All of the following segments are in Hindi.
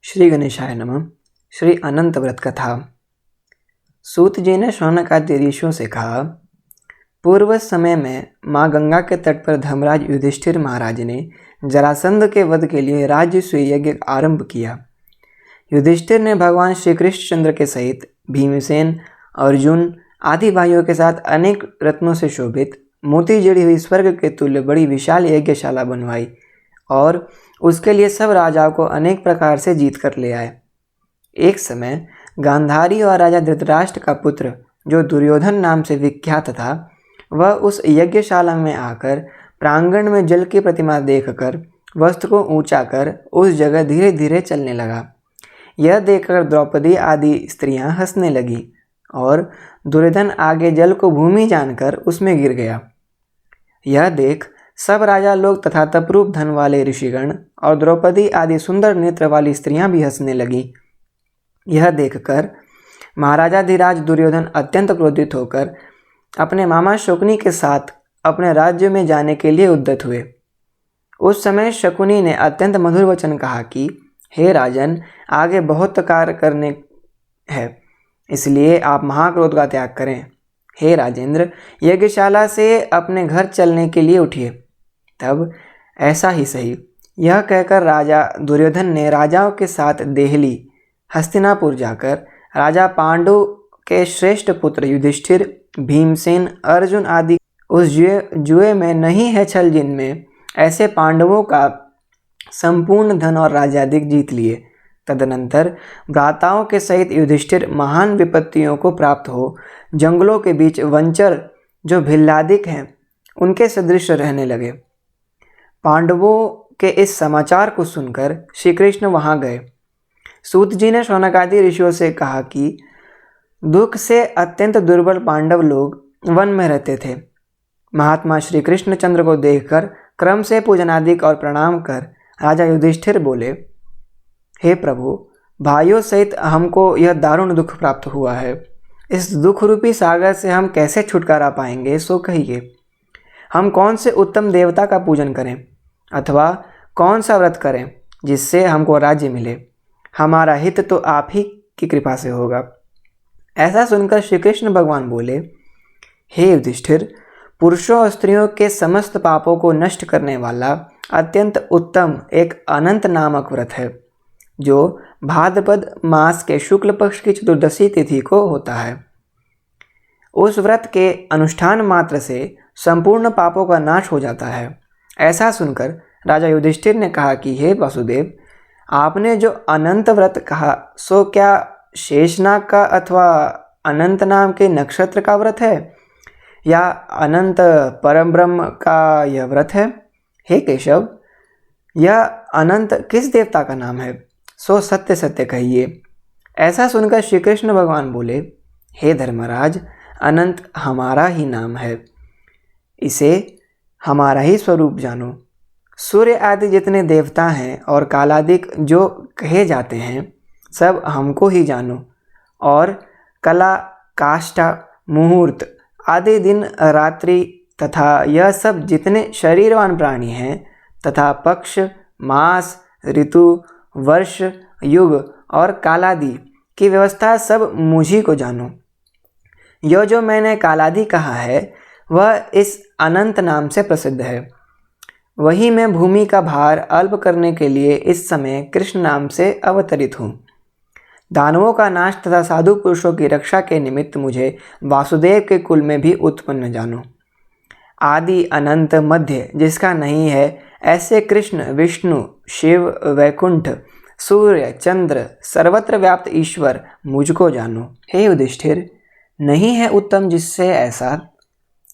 श्री गणेशाय नमः। श्री अनंत व्रत कथा। सूत जी ने शौनक आदि ऋषियों से कहा, पूर्व समय में माँ गंगा के तट पर धर्मराज युधिष्ठिर महाराज ने जरासंध के वध के लिए राजसूय यज्ञ आरंभ किया। युधिष्ठिर ने भगवान श्री कृष्णचंद्र के सहित भीमसेन, अर्जुन आदि भाइयों के साथ अनेक रत्नों से शोभित मोती जड़ी हुई स्वर्ग के तुल्य बड़ी विशाल यज्ञशाला बनवाई और उसके लिए सब राजाओं को अनेक प्रकार से जीत कर ले आए। एक समय गांधारी और राजा धृतराष्ट्र का पुत्र जो दुर्योधन नाम से विख्यात था, वह उस यज्ञशाला में आकर प्रांगण में जल की प्रतिमा देखकर वस्त्र को ऊंचा कर उस जगह धीरे धीरे चलने लगा। यह देखकर द्रौपदी आदि स्त्रियां हंसने लगी और दुर्योधन आगे जल को भूमि जानकर उसमें गिर गया। यह देख सब राजा लोग तथा तपरूप धन वाले ऋषिगण और द्रौपदी आदि सुंदर नेत्र वाली स्त्रियां भी हंसने लगी। यह देखकर महाराजा धीराज दुर्योधन अत्यंत क्रोधित होकर अपने मामा शकुनी के साथ अपने राज्य में जाने के लिए उद्यत हुए। उस समय शकुनी ने अत्यंत मधुर वचन कहा कि हे राजन, आगे बहुत कार्य करने हैं, इसलिए आप महाक्रोध का त्याग करें। हे राजेंद्र, यज्ञशाला से अपने घर चलने के लिए उठिए। तब ऐसा ही सही, यह कहकर राजा दुर्योधन ने राजाओं के साथ देहली हस्तिनापुर जाकर राजा पांडु के श्रेष्ठ पुत्र युधिष्ठिर, भीमसेन, अर्जुन आदि उस जुए में नहीं है छल जिनमें ऐसे पांडवों का संपूर्ण धन और राज्याधिक जीत लिए। तदनंतर भ्राताओं के सहित युधिष्ठिर महान विपत्तियों को प्राप्त हो जंगलों के बीच वंचर जो भिल्लादिक हैं उनके सदृश रहने लगे। पांडवों के इस समाचार को सुनकर श्री कृष्ण वहां गए। सूत जी ने शौनक आदि ऋषियों से कहा कि दुख से अत्यंत दुर्बल पांडव लोग वन में रहते थे। महात्मा श्री कृष्णचंद्र को देखकर क्रम से पूजनादिक और प्रणाम कर राजा युधिष्ठिर बोले, हे प्रभु, भाइयों सहित हमको यह दारुण दुख प्राप्त हुआ है। इस दुख रूपी सागर से हम कैसे छुटकारा पाएंगे, सो कहिए। हम कौन से उत्तम देवता का पूजन करें अथवा कौन सा व्रत करें जिससे हमको राज्य मिले? हमारा हित तो आप ही की कृपा से होगा। ऐसा सुनकर श्री कृष्ण भगवान बोले, हे युधिष्ठिर, पुरुषों और स्त्रियों के समस्त पापों को नष्ट करने वाला अत्यंत उत्तम एक अनंत नामक व्रत है जो भाद्रपद मास के शुक्ल पक्ष की चतुर्दशी तिथि को होता है। उस व्रत के अनुष्ठान मात्र से संपूर्ण पापों का नाश हो जाता है। ऐसा सुनकर राजा युधिष्ठिर ने कहा कि हे वासुदेव, आपने जो अनंत व्रत कहा सो क्या शेषनाग का अथवा अनंत नाम के नक्षत्र का व्रत है या अनंत परम ब्रह्म का यह व्रत है? हे केशव, यह अनंत किस देवता का नाम है, सो सत्य सत्य कहिए। ऐसा सुनकर श्री कृष्ण भगवान बोले, हे धर्मराज, अनंत हमारा ही नाम है, इसे हमारा ही स्वरूप जानो। सूर्य आदि जितने देवता हैं और कालादिक जो कहे जाते हैं सब हमको ही जानो, और कला, काष्ठा, मुहूर्त आदि दिन रात्रि तथा यह सब जितने शरीरवान प्राणी हैं तथा पक्ष, मास, ऋतु, वर्ष, युग और कालादि की व्यवस्था सब मुझी को जानो। यह जो मैंने कालादि कहा है वह इस अनंत नाम से प्रसिद्ध है। वही मैं भूमि का भार अल्प करने के लिए इस समय कृष्ण नाम से अवतरित हूँ। दानवों का नाश तथा साधु पुरुषों की रक्षा के निमित्त मुझे वासुदेव के कुल में भी उत्पन्न जानो। आदि अनंत मध्य जिसका नहीं है ऐसे कृष्ण, विष्णु, शिव, वैकुंठ, सूर्य, चंद्र, सर्वत्र व्याप्त ईश्वर मुझको जानो। हे युधिष्ठिर, नहीं है उत्तम जिससे ऐसा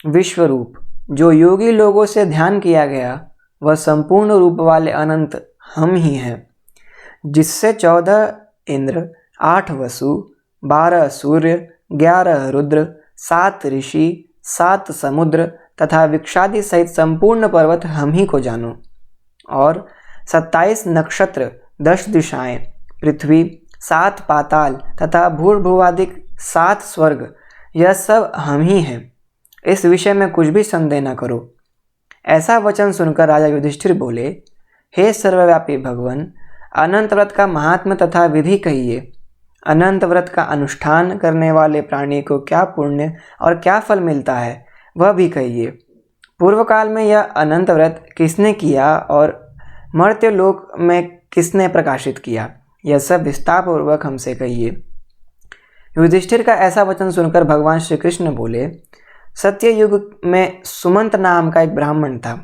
विश्वरूप जो योगी लोगों से ध्यान किया गया वह संपूर्ण रूप वाले अनंत हम ही हैं, जिससे 14 इंद्र, 8 वसु, 12 सूर्य, 11 रुद्र, 7 ऋषि, 7 समुद्र तथा वृक्षादि सहित संपूर्ण पर्वत हम ही को जानो, और 27 नक्षत्र, 10 दिशाएं, पृथ्वी, 7 पाताल तथा भूर्भुवादिक 7 स्वर्ग, यह सब हम ही हैं। इस विषय में कुछ भी संदेह न करो। ऐसा वचन सुनकर राजा युधिष्ठिर बोले, हे सर्वव्यापी भगवान, अनंत व्रत का महात्म्य तथा विधि कहिए। अनंत व्रत का अनुष्ठान करने वाले प्राणी को क्या पुण्य और क्या फल मिलता है वह भी कहिए। पूर्व काल में यह अनंत व्रत किसने किया और मर्त्य लोक में किसने प्रकाशित किया, यह सब विस्तार पूर्वक हमसे कहिए। युधिष्ठिर का ऐसा वचन सुनकर भगवान श्री कृष्ण बोले, सत्ययुग में सुमंत नाम का एक ब्राह्मण था।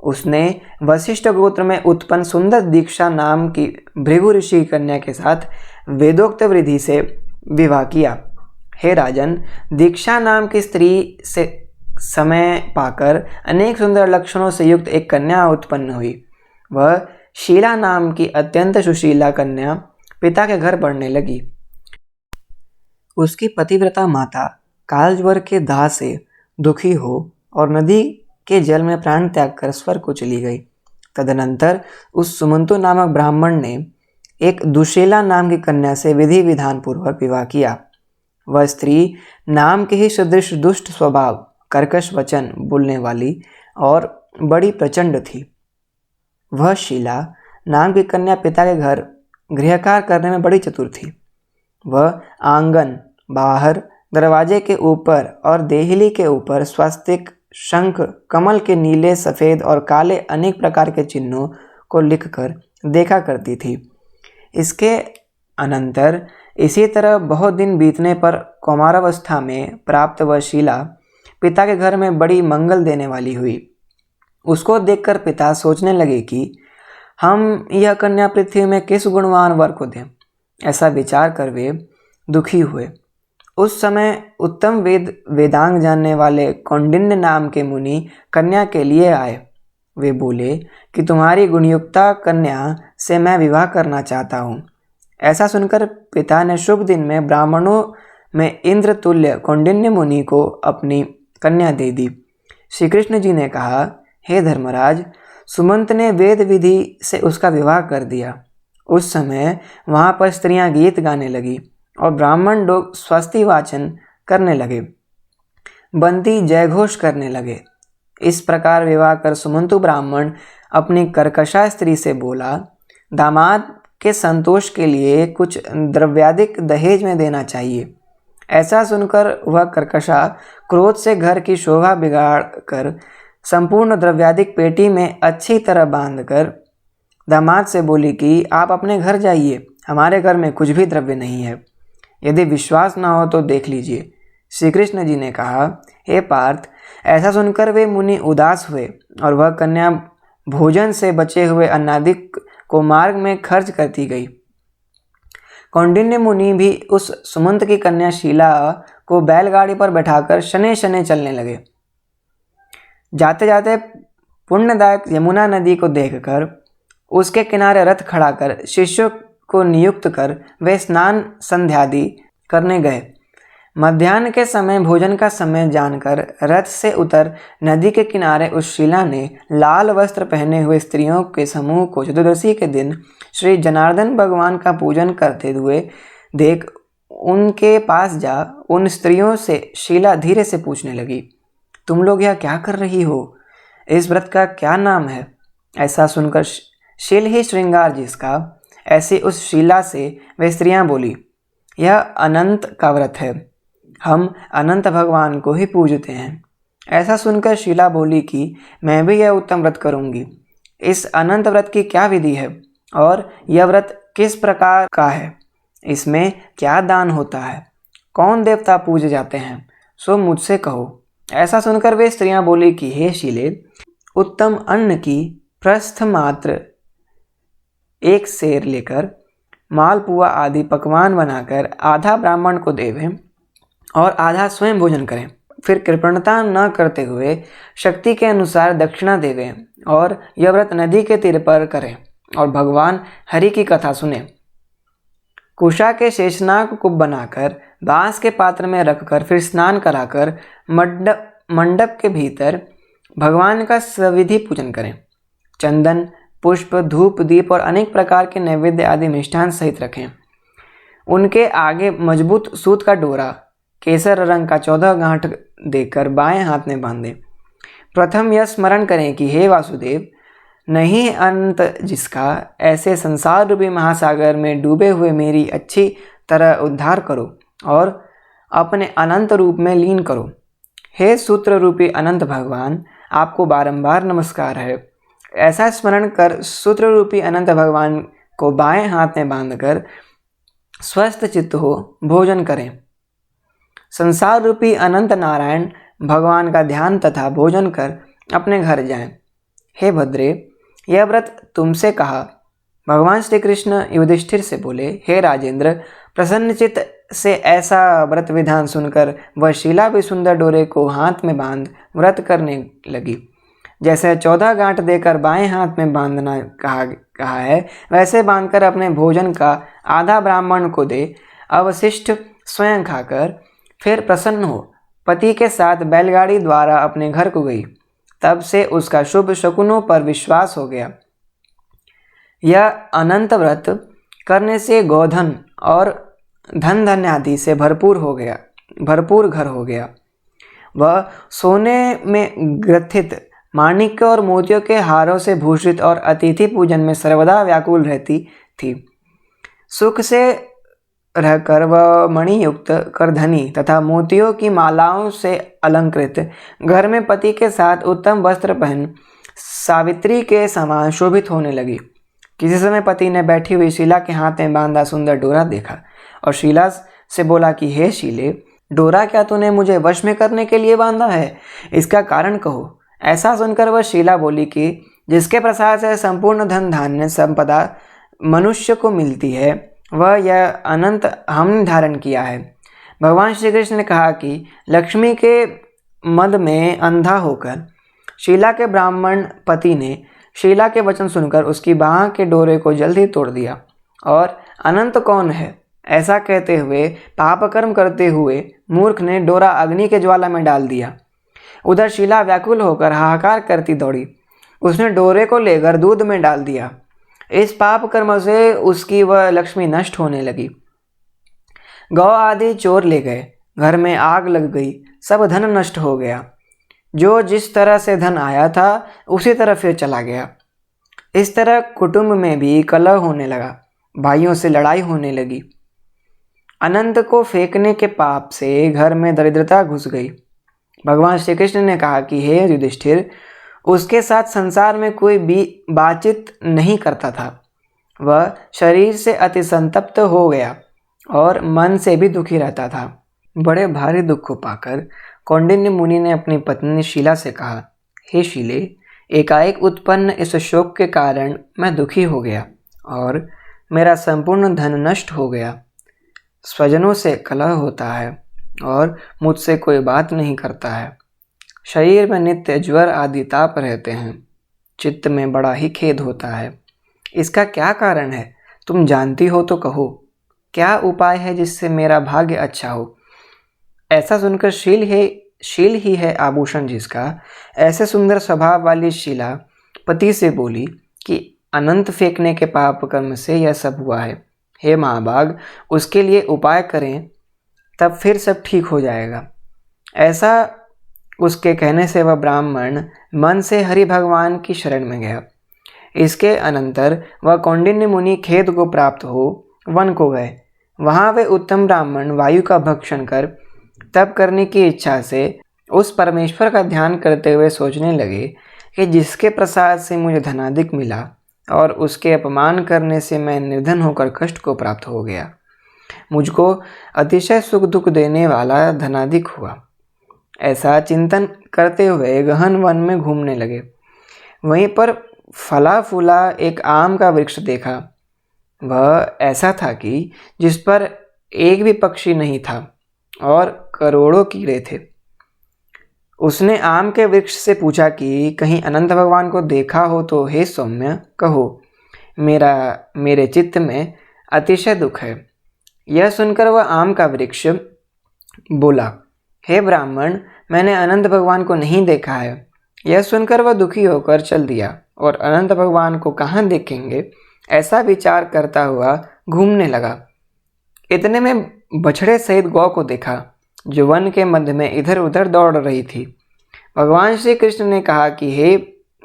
उसने वशिष्ठ गोत्र में उत्पन्न सुंदर दीक्षा नाम की भृगु ऋषि कन्या के साथ वेदोक्त विधि से विवाह किया। हे राजन, दीक्षा नाम की स्त्री से समय पाकर अनेक सुंदर लक्षणों से युक्त एक कन्या उत्पन्न हुई। वह शीला नाम की अत्यंत सुशीला कन्या पिता के घर बढ़ने लगी। उसकी पतिव्रता माता कालज्वर के दाह से दुखी हो और नदी के जल में प्राण त्याग कर स्वर्ग को चली गई। तदनंतर उस सुमंतु नामक ब्राह्मण ने एक दुशीला नाम की कन्या से विधि विधान पूर्वक विवाह किया। वह स्त्री नाम के ही सदृश दुष्ट स्वभाव, कर्कश वचन बोलने वाली और बड़ी प्रचंड थी। वह शीला नाम की कन्या पिता के घर गृहकार करने में बड़ी चतुर थी। वह आंगन, बाहर, दरवाजे के ऊपर और देहली के ऊपर स्वस्तिक, शंख, कमल के नीले, सफ़ेद और काले अनेक प्रकार के चिन्हों को लिखकर देखा करती थी। इसके अनंतर इसी तरह बहुत दिन बीतने पर कौमारावस्था में प्राप्त वह शीला पिता के घर में बड़ी मंगल देने वाली हुई। उसको देखकर पिता सोचने लगे कि हम यह कन्या पृथ्वी में किस गुणवान वर को दें। ऐसा विचार कर वे दुखी हुए। उस समय उत्तम वेदांग जानने वाले कौंडिन्य नाम के मुनि कन्या के लिए आए। वे बोले कि तुम्हारी गुणयुक्ता कन्या से मैं विवाह करना चाहता हूँ। ऐसा सुनकर पिता ने शुभ दिन में ब्राह्मणों में इंद्र तुल्य कौंडिन्य मुनि को अपनी कन्या दे दी। श्री कृष्ण जी ने कहा, हे धर्मराज, सुमंत ने वेद विधि से उसका विवाह कर दिया। उस समय वहाँ पर स्त्रियाँ गीत गाने लगी और ब्राह्मण लोग स्वस्ति वाचन करने लगे, बंदी जयघोष करने लगे। इस प्रकार विवाह कर सुमंतु ब्राह्मण अपनी कर्कशा स्त्री से बोला, दामाद के संतोष के लिए कुछ द्रव्यादिक दहेज में देना चाहिए। ऐसा सुनकर वह कर्कशा क्रोध से घर की शोभा बिगाड़ कर संपूर्ण द्रव्यादिक पेटी में अच्छी तरह बांधकर दामाद से बोली कि आप अपने घर जाइए, हमारे घर में कुछ भी द्रव्य नहीं है। यदि विश्वास न हो तो देख लीजिए। श्री कृष्ण जी ने कहा, हे पार्थ, ऐसा सुनकर वे मुनि उदास हुए और वह कन्या भोजन से बचे हुए अन्नादिक को मार्ग में खर्च करती गई। कौंडिन्य मुनि भी उस सुमंत की कन्या शीला को बैलगाड़ी पर बैठाकर शनै शनै चलने लगे। जाते जाते पुण्यदायक यमुना नदी को देखकर उसके किनारे रथ खड़ा कर शिष्यों को नियुक्त कर वे स्नान संध्यादि करने गए। मध्याह्न के समय भोजन का समय जानकर रथ से उतर नदी के किनारे उस शीला ने लाल वस्त्र पहने हुए स्त्रियों के समूह को चतुर्दशी के दिन श्री जनार्दन भगवान का पूजन करते हुए देख उनके पास जा उन स्त्रियों से शीला धीरे से पूछने लगी, तुम लोग यह क्या कर रही हो? इस व्रत का क्या नाम है? ऐसा सुनकर शील ही श्रृंगार जिसका, ऐसी उस शीला से वे स्त्रियां बोली, यह अनंत का व्रत है, हम अनंत भगवान को ही पूजते हैं। ऐसा सुनकर शीला बोली कि मैं भी यह उत्तम व्रत करूंगी। इस अनंत व्रत की क्या विधि है और यह व्रत किस प्रकार का है? इसमें क्या दान होता है? कौन देवता पूजे जाते हैं? सो मुझसे कहो। ऐसा सुनकर वे स्त्रियां बोली कि हे शीले, उत्तम अन्न की प्रस्थ मात्र एक सेर लेकर मालपुआ आदि पकवान बनाकर आधा ब्राह्मण को देवें और आधा स्वयं भोजन करें। फिर कृपणता न करते हुए शक्ति के अनुसार दक्षिणा देवें और यह व्रत नदी के तीर पर करें और भगवान हरि की कथा सुने। कुशा के शेषनाग को बनाकर बांस के पात्र में रखकर फिर स्नान कराकर मंडप के भीतर भगवान का सविधि पूजन करें। चंदन, पुष्प, धूप, दीप और अनेक प्रकार के नैवेद्य आदि मिष्ठान सहित रखें। उनके आगे मजबूत सूत का डोरा केसर रंग का 14 गांठ देकर बाएं हाथ में बांधें। प्रथम यह स्मरण करें कि हे वासुदेव, नहीं अंत जिसका, ऐसे संसार रूपी महासागर में डूबे हुए मेरी अच्छी तरह उद्धार करो और अपने अनंत रूप में लीन करो। हे सूत्र रूपी अनंत भगवान, आपको बारंबार नमस्कार है। ऐसा स्मरण कर सूत्र रूपी अनंत भगवान को बाएं हाथ में बांधकर स्वस्थ चित्त हो भोजन करें। संसार रूपी अनंत नारायण भगवान का ध्यान तथा भोजन कर अपने घर जाएं। हे भद्रे, यह व्रत तुमसे कहा। भगवान श्री कृष्ण युधिष्ठिर से बोले, हे राजेंद्र, प्रसन्नचित्त से ऐसा व्रत विधान सुनकर वह शीला भी सुंदर डोरे को हाथ में बांध व्रत करने लगी। जैसे 14 गांठ देकर बाएं हाथ में बांधना कहा है, वैसे बांधकर अपने भोजन का आधा ब्राह्मण को दे, अवशिष्ट स्वयं खाकर फिर प्रसन्न हो पति के साथ बैलगाड़ी द्वारा अपने घर को गई। तब से उसका शुभ शकुनों पर विश्वास हो गया। यह अनंत व्रत करने से गोधन और धन धान्य आदि से भरपूर घर हो गया। वह सोने में ग्रथित माणिक्य और मोतियों के हारों से भूषित और अतिथि पूजन में सर्वदा व्याकुल रहती थी। सुख से रहकर वह मणियुक्त करधनी तथा मोतियों की मालाओं से अलंकृत घर में पति के साथ उत्तम वस्त्र पहन सावित्री के समान शोभित होने लगी। किसी समय पति ने बैठी हुई शीला के हाथ में बांधा सुंदर डोरा देखा और शीला से बोला कि हे शीले, डोरा क्या तूने मुझे वश में करने के लिए बांधा है? इसका कारण कहो। ऐसा सुनकर वह शीला बोली कि जिसके प्रसाद से संपूर्ण धन धान्य संपदा मनुष्य को मिलती है, वह यह अनंत हमने धारण किया है। भगवान श्री कृष्ण ने कहा कि लक्ष्मी के मद में अंधा होकर शीला के ब्राह्मण पति ने शीला के वचन सुनकर उसकी बाह के डोरे को जल्दी तोड़ दिया और अनंत कौन है ऐसा कहते हुए पाप कर्म करते हुए मूर्ख ने डोरा अग्नि के ज्वाला में डाल दिया। उधर शीला व्याकुल होकर हाहाकार करती दौड़ी। उसने डोरे को लेकर दूध में डाल दिया। इस पाप कर्म से उसकी वह लक्ष्मी नष्ट होने लगी। गौ आदि चोर ले गए, घर में आग लग गई, सब धन नष्ट हो गया। जो जिस तरह से धन आया था उसी तरह फिर चला गया। इस तरह कुटुंब में भी कलह होने लगा, भाइयों से लड़ाई होने लगी। अनंत को फेंकने के पाप से घर में दरिद्रता घुस गई। भगवान श्री कृष्ण ने कहा कि हे युधिष्ठिर, उसके साथ संसार में कोई भी बातचीत नहीं करता था। वह शरीर से अति संतप्त हो गया और मन से भी दुखी रहता था। बड़े भारी दुख को पाकर कौंडिन्य मुनि ने अपनी पत्नी शीला से कहा, हे शीले, एकाएक उत्पन्न इस शोक के कारण मैं दुखी हो गया और मेरा संपूर्ण धन नष्ट हो गया। स्वजनों से कलह होता है और मुझसे कोई बात नहीं करता है। शरीर में नित्य ज्वर आदि ताप रहते हैं। चित्त में बड़ा ही खेद होता है। इसका क्या कारण है? तुम जानती हो तो कहो। क्या उपाय है जिससे मेरा भाग्य अच्छा हो? ऐसा सुनकर शील ही है आभूषण जिसका, ऐसे सुंदर स्वभाव वाली शीला पति से बोली कि अनंत फेंकने के पाप कर्म से यह सब हुआ है। हे महाभाग, उसके लिए उपाय करें, तब फिर सब ठीक हो जाएगा। ऐसा उसके कहने से वह ब्राह्मण मन से हरि भगवान की शरण में गया। इसके अनंतर वह कौंडिन्य मुनि खेद को प्राप्त हो वन को गए। वहाँ वे उत्तम ब्राह्मण वायु का भक्षण कर तप करने की इच्छा से उस परमेश्वर का ध्यान करते हुए सोचने लगे कि जिसके प्रसाद से मुझे धनाधिक मिला और उसके अपमान करने से मैं निर्धन होकर कष्ट को प्राप्त हो गया, मुझको अतिशय सुख दुख देने वाला धनाधिक हुआ। ऐसा चिंतन करते हुए गहन वन में घूमने लगे। वहीं पर फला फूला एक आम का वृक्ष देखा। वह ऐसा था कि जिस पर एक भी पक्षी नहीं था और करोड़ों कीड़े थे। उसने आम के वृक्ष से पूछा कि कहीं अनंत भगवान को देखा हो तो हे सौम्य कहो, मेरे चित्त में अतिशय दुख है। यह सुनकर वह आम का वृक्ष बोला, हे ब्राह्मण, मैंने अनंत भगवान को नहीं देखा है। यह सुनकर वह दुखी होकर चल दिया और अनंत भगवान को कहाँ देखेंगे ऐसा विचार करता हुआ घूमने लगा। इतने में बछड़े सहित गौ को देखा जो वन के मध्य में इधर उधर दौड़ रही थी। भगवान श्री कृष्ण ने कहा कि हे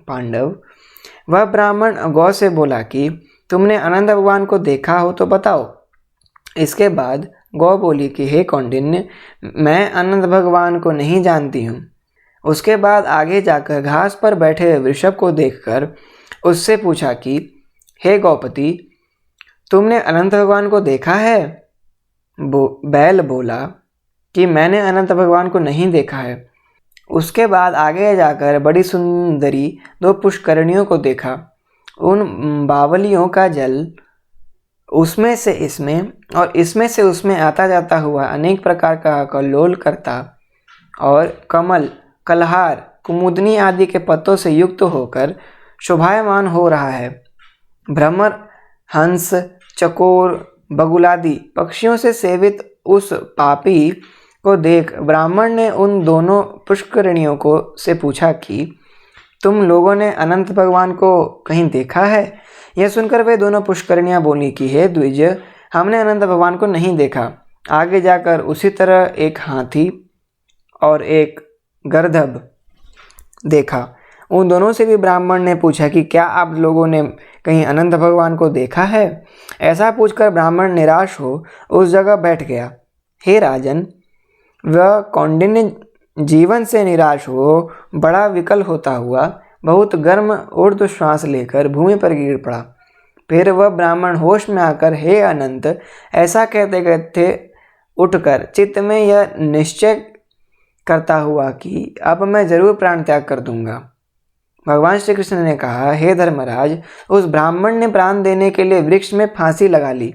पांडव, वह ब्राह्मण गौ से बोला कि तुमने अनंत भगवान को देखा हो तो बताओ। इसके बाद गौ बोली कि हे कौंडिन्य, मैं अनंत भगवान को नहीं जानती हूँ। उसके बाद आगे जाकर घास पर बैठे वृषभ को देखकर उससे पूछा कि हे गौपति, तुमने अनंत भगवान को देखा है? बैल बोला कि मैंने अनंत भगवान को नहीं देखा है। उसके बाद आगे जाकर बड़ी सुंदरी 2 पुष्करणियों को देखा। उन बावलियों का जल उसमें से इसमें और इसमें से उसमें आता जाता हुआ अनेक प्रकार का कल्लोल करता और कमल, कलहार, कुमुदनी आदि के पत्तों से युक्त होकर शोभायमान हो रहा है। भ्रमर, हंस, चकोर, बगुलादि पक्षियों से सेवित उस पापी को देख ब्राह्मण ने उन दोनों पुष्करणियों को से पूछा कि तुम लोगों ने अनंत भगवान को कहीं देखा है? यह सुनकर वे दोनों पुष्करणियाँ बोली कि हे द्विज, हमने अनंत भगवान को नहीं देखा। आगे जाकर उसी तरह एक हाथी और एक गर्दभ देखा। उन दोनों से भी ब्राह्मण ने पूछा कि क्या आप लोगों ने कहीं अनंत भगवान को देखा है? ऐसा पूछकर ब्राह्मण निराश हो उस जगह बैठ गया। हे राजन, वह कौंडिन्य जीवन से निराश हो बड़ा विकल होता हुआ बहुत गर्म ऊर्ध्व श्वास लेकर भूमि पर गिर पड़ा। फिर वह ब्राह्मण होश में आकर हे अनंत ऐसा कहते कहते उठकर चित्त में यह निश्चय करता हुआ कि अब मैं जरूर प्राण त्याग कर दूंगा। भगवान श्री कृष्ण ने कहा, हे धर्मराज, उस ब्राह्मण ने प्राण देने के लिए वृक्ष में फांसी लगा ली।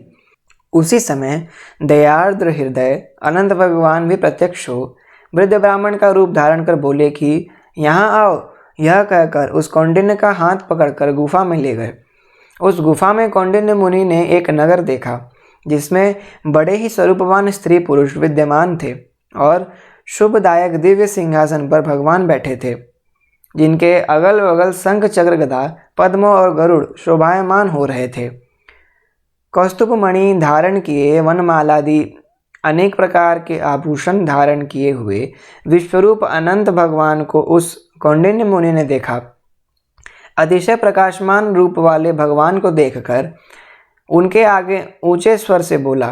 उसी समय दयार्द्र हृदय अनंत भगवान भी प्रत्यक्ष हो वृद्ध ब्राह्मण का रूप धारण कर बोले कि यहाँ आओ। यह कहकर उस कौंडिन्य का हाथ पकड़कर गुफा में ले गए। उस गुफा में कौंडिन्य मुनि ने एक नगर देखा जिसमें बड़े ही स्वरूपवान स्त्री पुरुष विद्यमान थे और शुभदायक दिव्य सिंहासन पर भगवान बैठे थे, जिनके अगल बगल शंख, चक्र, गदा, पद्म और गरुड़ शोभायमान हो रहे थे। कौस्तुभ मणि धारण किए, वनमालादि अनेक प्रकार के आभूषण धारण किए हुए विश्वरूप अनंत भगवान को उस कौंडिन्य मुनि ने देखा। अतिशय प्रकाशमान रूप वाले भगवान को देखकर उनके आगे ऊंचे स्वर से बोला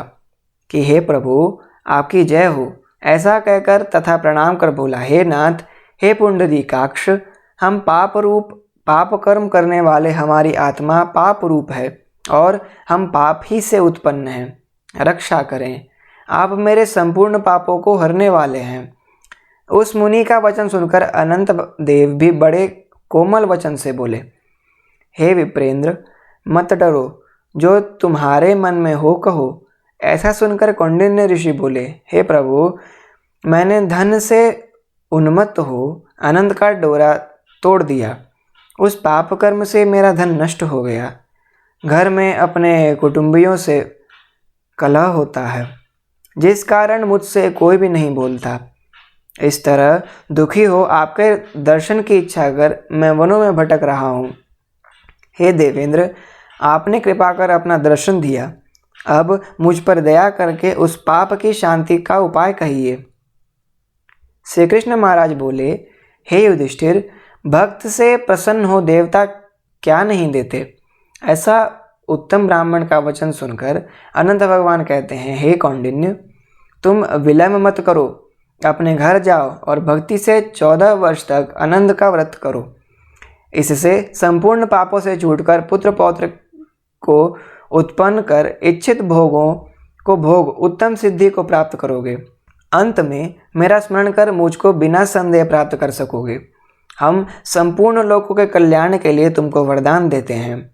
कि हे प्रभु, आपकी जय हो। ऐसा कहकर तथा प्रणाम कर बोला, हे नाथ, हे पुंडरीकाक्ष, हम पाप कर्म करने वाले, हमारी आत्मा पाप रूप है और हम पाप ही से उत्पन्न हैं। रक्षा करें, आप मेरे संपूर्ण पापों को हरने वाले हैं। उस मुनि का वचन सुनकर अनंत देव भी बड़े कोमल वचन से बोले, हे विप्रेंद्र, मत डरो, जो तुम्हारे मन में हो कहो। ऐसा सुनकर कौंडिन्य ऋषि बोले, हे प्रभु, मैंने धन से उन्मत्त हो अनंत का डोरा तोड़ दिया। उस पाप कर्म से मेरा धन नष्ट हो गया। घर में अपने कुटुंबियों से कलह होता है, जिस कारण मुझसे कोई भी नहीं बोलता। इस तरह दुखी हो आपके दर्शन की इच्छा कर मैं वनों में भटक रहा हूँ। हे देवेंद्र, आपने कृपा कर अपना दर्शन दिया। अब मुझ पर दया करके उस पाप की शांति का उपाय कहिए। श्री कृष्ण महाराज बोले, हे युधिष्ठिर, भक्त से प्रसन्न हो देवता क्या नहीं देते। ऐसा उत्तम ब्राह्मण का वचन सुनकर अनंत भगवान कहते हैं, हे कौंडिन्य, तुम विलंब मत करो, अपने घर जाओ और भक्ति से 14 वर्ष तक आनंद का व्रत करो। इससे संपूर्ण पापों से छूटकर पुत्र पौत्र को उत्पन्न कर इच्छित भोगों को भोग उत्तम सिद्धि को प्राप्त करोगे। अंत में मेरा स्मरण कर मुझको बिना संदेह प्राप्त कर सकोगे। हम संपूर्ण लोकों के कल्याण के लिए तुमको वरदान देते हैं।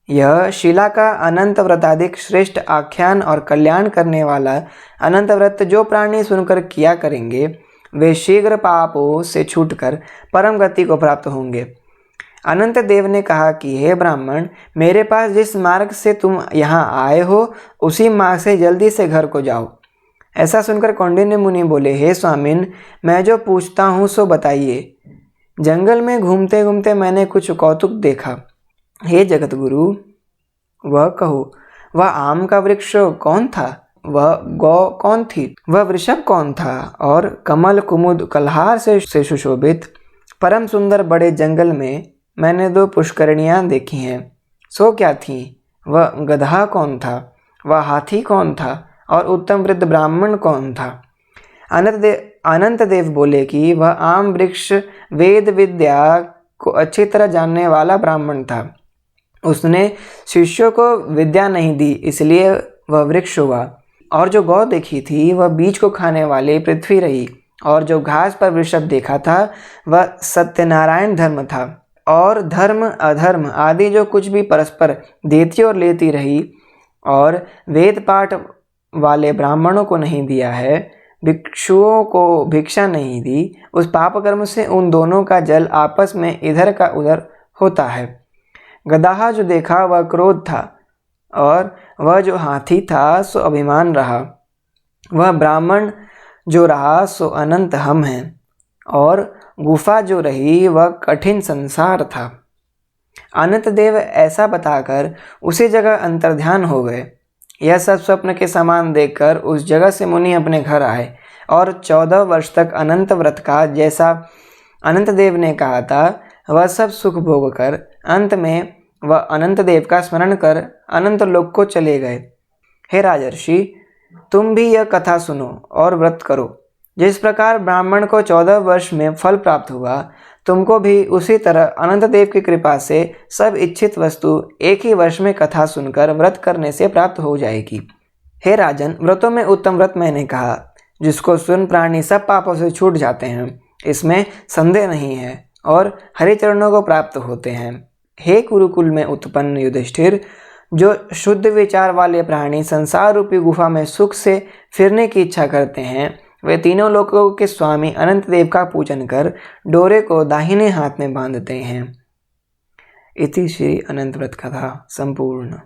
यह शिला का अनंत व्रताधिक श्रेष्ठ आख्यान और कल्याण करने वाला अनंत व्रत जो प्राणी सुनकर किया करेंगे, वे शीघ्र पापों से छूटकर परम गति को प्राप्त होंगे। अनंत देव ने कहा कि हे ब्राह्मण, मेरे पास जिस मार्ग से तुम यहाँ आए हो उसी मार्ग से जल्दी से घर को जाओ। ऐसा सुनकर कौंडिन्य मुनि बोले, हे स्वामिन, मैं जो पूछता हूँ सो बताइए। जंगल में घूमते घूमते मैंने कुछ कौतुक देखा। हे जगत गुरु, वह कहो, वह आम का वृक्ष कौन था? वह गौ कौन थी? वह वृषभ कौन था? और कमल, कुमुद, कलहार से सुशोभित परम सुंदर बड़े जंगल में मैंने 2 पुष्करणियाँ देखी हैं। सो क्या थीं? वह गधा कौन था? वह हाथी कौन था? और उत्तम वृद्ध ब्राह्मण कौन था? अनंत देव बोले कि वह आम वृक्ष वेद विद्या को अच्छी तरह जानने वाला ब्राह्मण था। उसने शिष्यों को विद्या नहीं दी, इसलिए वह वृक्ष हुआ। और जो गौ देखी थी वह बीज को खाने वाली पृथ्वी रही। और जो घास पर वृषभ देखा था वह सत्यनारायण धर्म था। और धर्म अधर्म आदि जो कुछ भी परस्पर देती और लेती रही और वेद पाठ वाले ब्राह्मणों को नहीं दिया है, भिक्षुओं को भिक्षा नहीं दी, उस पाप कर्म से उन दोनों का जल आपस में इधर का उधर होता है। गदहा जो देखा वह क्रोध था, और वह जो हाथी था सो अभिमान रहा। वह ब्राह्मण जो रहा सो अनंत हम हैं, और गुफा जो रही वह कठिन संसार था। अनंत देव ऐसा बताकर उसी जगह अंतर्ध्यान हो गए। यह सब स्वप्न के समान देखकर उस जगह से मुनि अपने घर आए और 14 वर्ष तक अनंत व्रत का जैसा अनंत देव ने कहा था वह सब सुख भोग कर अंत में वह अनंत देव का स्मरण कर अनंत लोक को चले गए। हे राजर्षि, तुम भी यह कथा सुनो और व्रत करो। जिस प्रकार ब्राह्मण को 14 वर्ष में फल प्राप्त हुआ, तुमको भी उसी तरह अनंत देव की कृपा से सब इच्छित वस्तु एक ही वर्ष में कथा सुनकर व्रत करने से प्राप्त हो जाएगी। हे राजन, व्रतों में उत्तम व्रत मैंने कहा, जिसको सुन प्राणी सब पापों से छूट जाते हैं, इसमें संदेह नहीं है, और हरि चरणों को प्राप्त होते हैं। हे कुरुकुल में उत्पन्न युधिष्ठिर, जो शुद्ध विचार वाले प्राणी संसार रूपी गुफा में सुख से फिरने की इच्छा करते हैं, वे तीनों लोकों के स्वामी अनंत देव का पूजन कर डोरे को दाहिने हाथ में बांधते हैं। इति श्री अनंत व्रत कथा संपूर्ण।